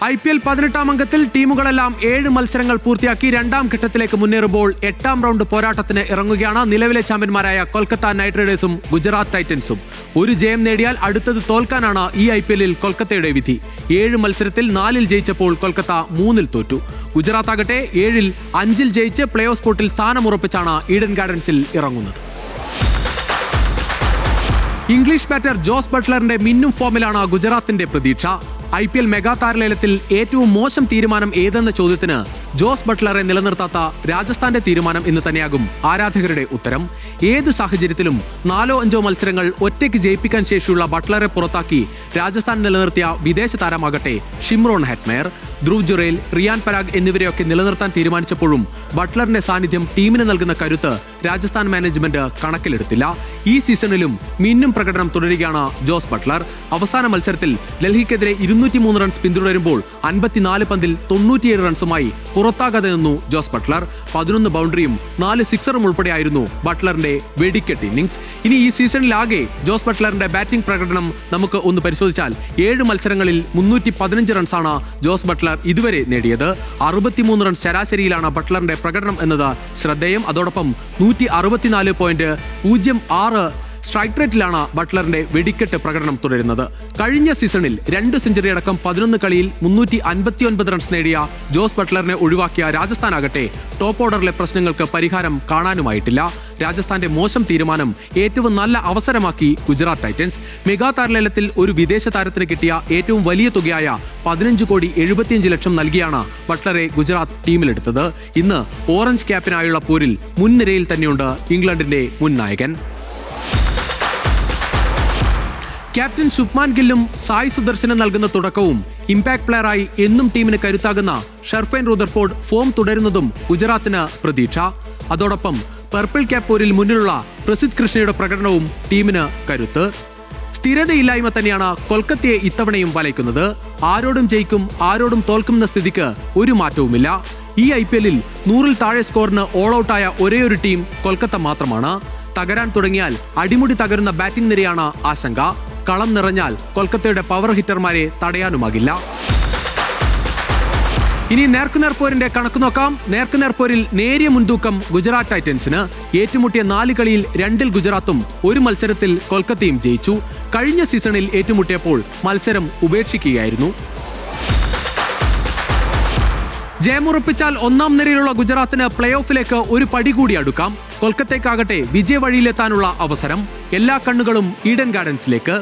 IPL 18-ാം അംഗത്തിൽ ടീമുകളെല്ലാം 7 മത്സരങ്ങൾ പൂർത്തിയാക്കി രണ്ടാം ഘട്ടത്തിലേക്ക് മുന്നേറുമ്പോൾ 8-ാം റൗണ്ട് പോരാട്ടത്തിന് ഇറങ്ങുകയാണ് നിലവിലെ ചാമ്പ്യന്മാരായ കൊൽക്കത്ത നൈറ്റ് റൈഡേഴ്സും ഗുജറാത്ത് ടൈറ്റൻസും. ഒരു ജയം നേടിയാൽ അടുത്തത് തോൽക്കാനാണ് ഈ IPL-ൽ കൊൽക്കത്തയുടെ വിധി. 7 മത്സരത്തിൽ 4-ൽ ജയിച്ചപ്പോൾ കൊൽക്കത്ത 3-ൽ തോറ്റു. ഗുജറാത്ത് ആകട്ടെ 7-ൽ 5-ൽ ജയിച്ച് പ്ലേ ഓഫ് സ്പോട്ടിൽ സ്ഥാനമുറപ്പിച്ചാണ് ഈഡൻ ഗാർഡൻസിൽ ഇറങ്ങുന്നത്. ഇംഗ്ലീഷ് ബാറ്റർ ജോസ് ബട്ട്ലറിന്റെ മിന്നും ഫോമിലാണ് ഗുജറാത്തിന്റെ പ്രതീക്ഷ. IPL മെഗാ താരലേലത്തിൽ ഏറ്റവും മോശം തീരുമാനം ഏതെന്ന ചോദ്യത്തിന് ജോസ് ബട്ട്ലറെ നിലനിർത്താത്ത രാജസ്ഥാന്റെ തീരുമാനം എന്ന് തന്നെയാകും ആരാധകരുടെ ഉത്തരം. ഏത് സാഹചര്യത്തിലും 4-5 മത്സരങ്ങൾ ഒറ്റയ്ക്ക് ജയിപ്പിക്കാൻ ശേഷിയുള്ള ബട്ട്ലറെ പുറത്താക്കി രാജസ്ഥാൻ നിലനിർത്തിയ വിദേശ താരമാകട്ടെ ഷിംറോൺ ഹെറ്റ്മെയർ, ധ്രുവ് ജുറേൽ, റിയാൻ പരാഗ് എന്നിവരെയൊക്കെ നിലനിർത്താൻ തീരുമാനിച്ചപ്പോഴും ബട്ട്ലറിന്റെ സാന്നിധ്യം ടീമിന് നൽകുന്ന കരുത്ത് രാജസ്ഥാൻ മാനേജ്മെന്റ് കണക്കിലെടുത്തില്ല. ഈ സീസണിലും മിന്നും പ്രകടനം തുടരുകയാണ് ജോസ് ബട്ട്ലർ. അവസാന മത്സരത്തിൽ ഡൽഹിക്കെതിരെ 203 റൺസ് പിന്തുടരുമ്പോൾ 54 പന്തിൽ 97 റൺസുമായി പുറത്താകാതെ നിന്നു ജോസ് ബട്ട്ലർ. 11 ബൗണ്ടറിയും 4 സിക്സറും ഉൾപ്പെടെയായിരുന്നു ബട്ട്ലറിന്റെ വെടിക്കെട്ട് ഇന്നിംഗ്സ്. ഇനി ഈ സീസണിലാകെ ജോസ് ബട്ട്ലറിന്റെ ബാറ്റിംഗ് പ്രകടനം നമുക്ക് ഒന്ന് പരിശോധിച്ചാൽ 7 മത്സരങ്ങളിൽ 315 റൺസാണ് ജോസ് ബട്ട്ലർ ഇതുവരെ നേടിയത്. 63 റൺസ് ശരാശരിയിലാണ് ബട്ട്ലറിന്റെ പ്രകടനം എന്നത് ശ്രദ്ധേയം. അതോടൊപ്പം 164.06 സ്ട്രൈക്ക് റേറ്റിലാണ് ബട്ട്ലറിന്റെ വെടിക്കെട്ട് പ്രകടനം തുടരുന്നത്. കഴിഞ്ഞ സീസണിൽ 2 സെഞ്ചുറി അടക്കം 11 കളിയിൽ 359 റൺസ് നേടിയ ജോസ് ബട്ട്ലറിനെ ഒഴിവാക്കിയ രാജസ്ഥാനാകട്ടെ ടോപ്പ് ഓർഡറിലെ പ്രശ്നങ്ങൾക്ക് പരിഹാരം കാണാനുമായിട്ടില്ല. രാജസ്ഥാന്റെ മോശം തീരുമാനം ഏറ്റവും നല്ല അവസരമാക്കി ഗുജറാത്ത് ടൈറ്റൻസ്. മെഗാ താരലേലത്തിൽ ഒരു വിദേശ താരത്തിന് കിട്ടിയ ഏറ്റവും വലിയ തുകയായ 15.75 കോടി നൽകിയാണ് ബട്ട്ലറെ ഗുജറാത്ത് ടീമിലെടുത്തത്. ഇന്ന് ഓറഞ്ച് ക്യാപ്പിനായുള്ള പോരിൽ മുൻനിരയിൽ തന്നെയുണ്ട് ഇംഗ്ലണ്ടിന്റെ മുൻ നായകൻ. ക്യാപ്റ്റൻ ശുഭ്മാൻ ഗില്ലും സായ് സുദർശനും നൽകുന്ന തുടക്കവും ഇമ്പാക്ട് പ്ലെയറായി എന്നും ടീമിന് കരുത്താകുന്ന ഷെർഫൈൻ റൂദർഫോർഡ് ഫോം തുടരുന്നതും ഗുജറാത്തിന് പ്രതീക്ഷ. അതോടൊപ്പം പർപ്പിൾ ക്യാപ്പ് പോരിൽ മുന്നിലുള്ള പ്രസിദ്ധ് കൃഷ്ണയുടെ പ്രകടനവും ടീമിന് കരുത്ത്. സ്ഥിരതയില്ലായ്മ തന്നെയാണ് കൊൽക്കത്തയെ ഇത്തവണയും വലയ്ക്കുന്നത്. ആരോടും ജയിക്കും ആരോടും തോൽക്കുന്ന സ്ഥിതിക്ക് ഒരു മാറ്റവുമില്ല. ഈ IPL-ൽ 100-ൽ താഴെ സ്കോറിന് ഓൾ ഔട്ടായ ഒരേയൊരു ടീം കൊൽക്കത്ത മാത്രമാണ്. തകരാൻ തുടങ്ങിയാൽ അടിമുടി തകരുന്ന ബാറ്റിംഗ് നിരയാണ് ആശങ്ക. കളം നിറഞ്ഞാൽ കൊൽക്കത്തയുടെ പവർ ഹിറ്റർമാരെ തടയാനുമാകില്ല. ഇനി നേർക്കുനേർപ്പോരിന്റെ കണക്ക് നോക്കാം. നേർക്കുനേർപ്പോരിൽ നേരിയ മുൻതൂക്കം ഗുജറാത്ത് ടൈറ്റൻസിന്. ഏറ്റുമുട്ടിയ 4 കളിയിൽ 2-ൽ ഗുജറാത്തും 1 മത്സരത്തിൽ കൊൽക്കത്തയും ജയിച്ചു. കഴിഞ്ഞ സീസണിൽ ഏറ്റുമുട്ടിയപ്പോൾ മത്സരം ഉപേക്ഷിക്കുകയായിരുന്നു. ജയമുറപ്പിച്ചാൽ 1-ാം നിരയിലുള്ള ഗുജറാത്തിന് പ്ലേ ഓഫിലേക്ക് ഒരു പടി കൂടി അടുക്കാം. കൊൽക്കത്തയ്ക്കാകട്ടെ വിജയ വഴിയിലെത്താനുള്ള അവസരം. എല്ലാ കണ്ണുകളും ഈഡൻ ഗാർഡൻസിലേക്ക്.